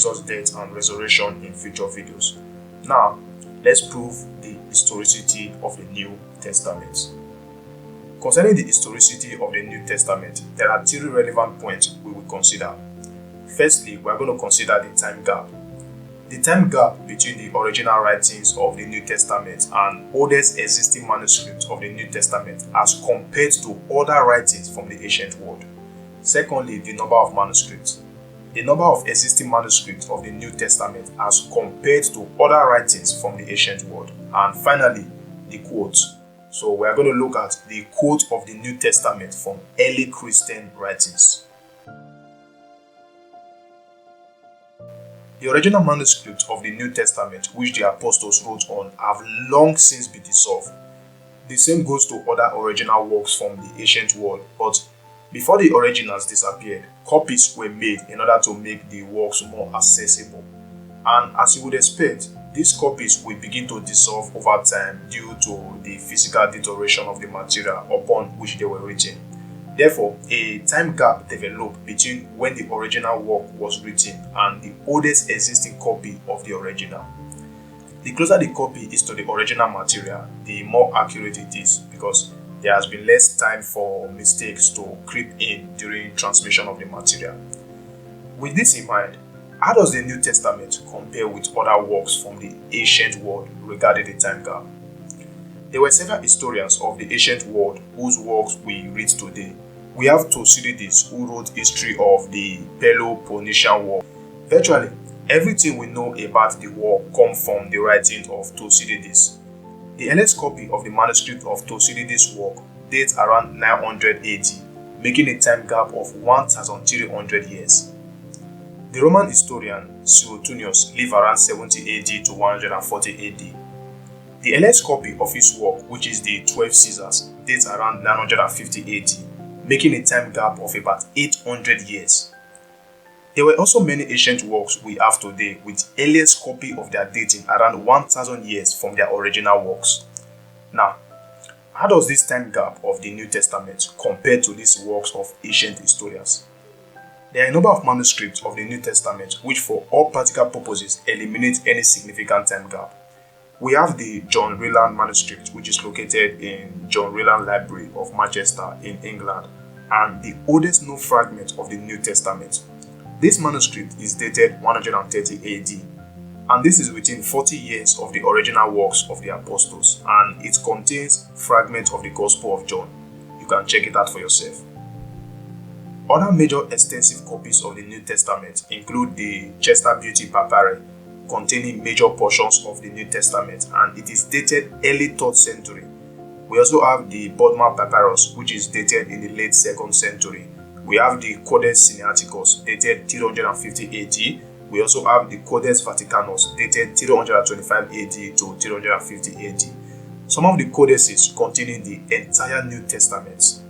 Jesus' death and resurrection in future videos. Now, let's prove the historicity of the New Testament. Concerning the historicity of the New Testament, there are three relevant points we will consider. Firstly, we are going to consider the time gap. The time gap between the original writings of the New Testament and oldest existing manuscripts of the New Testament as compared to other writings from the ancient world. Secondly, the number of manuscripts. The number of existing manuscripts of the New Testament as compared to other writings from the ancient world. And finally, the quotes. So we are going to look at the quote of the New Testament from early Christian writings. The original manuscripts of the New Testament which the apostles wrote on have long since been dissolved. The same goes to other original works from the ancient world, but before the originals disappeared, copies were made in order to make the works more accessible. And as you would expect, these copies will begin to dissolve over time due to the physical deterioration of the material upon which they were written. Therefore, a time gap developed between when the original work was written and the oldest existing copy of the original. The closer the copy is to the original material, the more accurate it is, because there has been less time for mistakes to creep in during transmission of the material. With this in mind, how does the New Testament compare with other works from the ancient world regarding the time gap? There were several historians of the ancient world whose works we read today. We have Thucydides, who wrote history of the Peloponnesian War. Virtually everything we know about the war comes from the writing of Thucydides. The earliest copy of the manuscript of Thucydides' work dates around 900 AD, making a time gap of 1,300 years. The Roman historian Suetonius lived around 70 AD to 140 AD. The earliest copy of his work, which is the 12 Caesars, dates around 950 AD, making a time gap of about 800 years. There were also many ancient works we have today with earliest copy of their dating around 1000 years from their original works. Now, how does this time gap of the New Testament compare to these works of ancient historians? There are a number of manuscripts of the New Testament which for all practical purposes eliminate any significant time gap. We have the John Ryland manuscript, which is located in John Ryland Library of Manchester in England, and the oldest known fragment of the New Testament. This manuscript is dated 130 AD, and this is within 40 years of the original works of the apostles, and it contains fragments of the Gospel of John. You can check it out for yourself. Other major extensive copies of the New Testament include the Chester Beatty Papyri, containing major portions of the New Testament, and it is dated early 3rd century. We also have the Bodmer Papyrus, which is dated in the late 2nd century. We have the Codex Sinaiticus, dated 350 AD. We also have the Codex Vaticanus, dated 325 AD to 350 AD. Some of the codices containing the entire New Testament.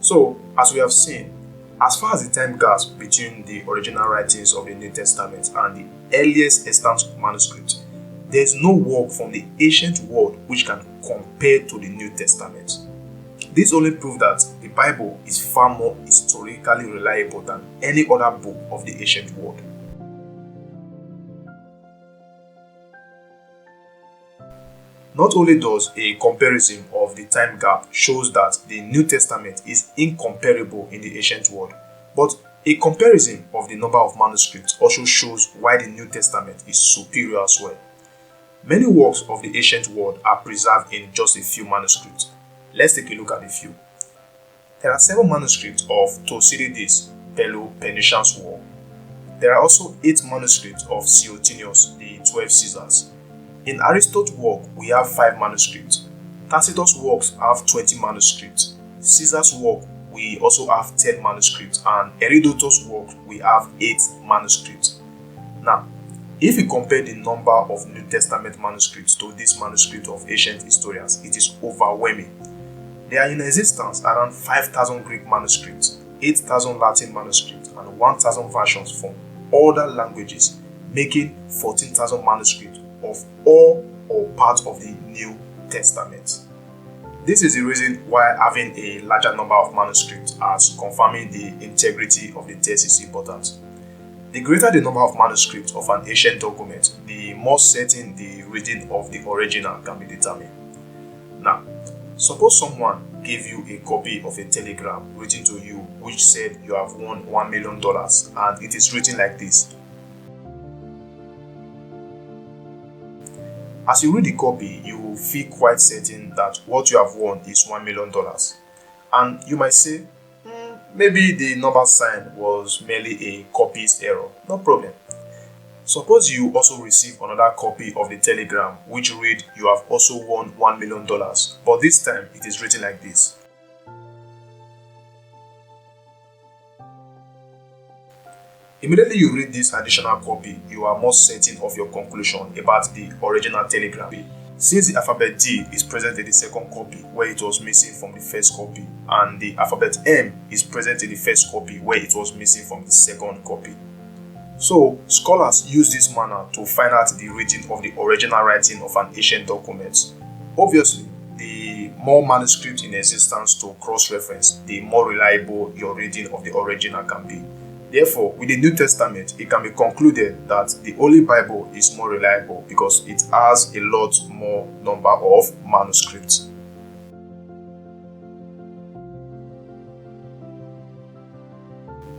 So, as we have seen, as far as the time gaps between the original writings of the New Testament and the earliest extant manuscript, there is no work from the ancient world which can compare to the New Testament. This only proves that the Bible is far more historically reliable than any other book of the ancient world. Not only does a comparison of the time gap shows that the New Testament is incomparable in the ancient world, but a comparison of the number of manuscripts also shows why the New Testament is superior as well. Many works of the ancient world are preserved in just a few manuscripts. Let's take a look at a few. There are 7 manuscripts of Thucydides' Peloponnesian War. There are also 8 manuscripts of Suetonius, the 12 Caesars. In Aristotle's work, we have 5 manuscripts. Tacitus' works have 20 manuscripts. Caesar's work, we also have 10 manuscripts. And Herodotus' work, we have 8 manuscripts. Now, if we compare the number of New Testament manuscripts to this manuscript of ancient historians, it is overwhelming. There are in existence around 5,000 Greek manuscripts, 8,000 Latin manuscripts, and 1,000 versions from other languages, making 14,000 manuscripts of all or part of the New Testament. This is the reason why having a larger number of manuscripts as confirming the integrity of the text is important. The greater the number of manuscripts of an ancient document, the more certain the reading of the original can be determined. Now, suppose someone gave you a copy of a telegram written to you which said you have won $1 million and it is written like this. As you read the copy, you will feel quite certain that what you have won is $1 million. And you might say, maybe the number sign was merely a copyist error. No problem. Suppose you also receive another copy of the telegram which read you have also won $1 million, but this time it is written like this. Immediately you read this additional copy, you are more certain of your conclusion about the original telegram. Since the alphabet D is present in the second copy where it was missing from the first copy, and the alphabet M is present in the first copy where it was missing from the second copy. So, scholars use this manner to find out the reading of the original writing of an ancient document. Obviously, the more manuscripts in existence to cross-reference, the more reliable your reading of the original can be. Therefore, with the New Testament, it can be concluded that the Holy Bible is more reliable because it has a lot more number of manuscripts.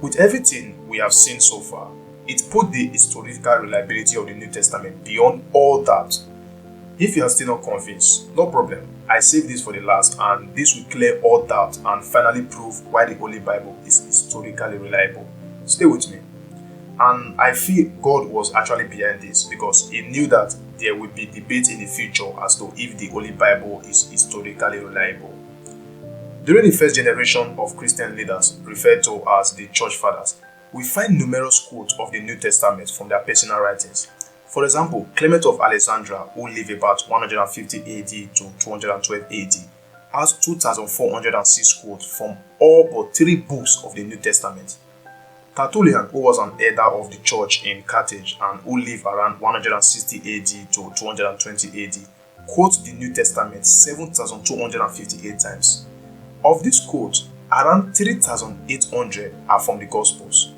With everything we have seen so far, it put the historical reliability of the New Testament beyond all doubt. If you are still not convinced, no problem. I saved this for the last, and this will clear all doubt and finally prove why the Holy Bible is historically reliable. Stay with me. And I feel God was actually behind this because He knew that there would be debate in the future as to if the Holy Bible is historically reliable. During the first generation of Christian leaders, referred to as the Church Fathers, we find numerous quotes of the New Testament from their personal writings. For example, Clement of Alexandria, who lived about 150 AD to 212 AD, has 2,406 quotes from all but 3 books of the New Testament. Tertullian, who was an elder of the church in Carthage and who lived around 160 AD to 220 AD, quotes the New Testament 7,258 times. Of these quotes, around 3,800 are from the Gospels.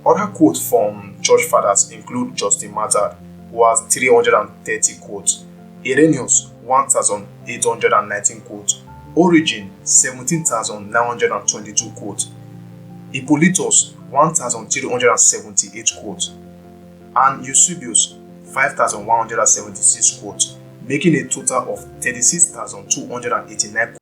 Other quotes from church fathers include Justin Martyr, who has 330 quotes, Irenaeus, 1,819 quotes, Origen, 17,922 quotes, Hippolytus, 1,378 quotes, and Eusebius, 5,176 quotes, making a total of 36,289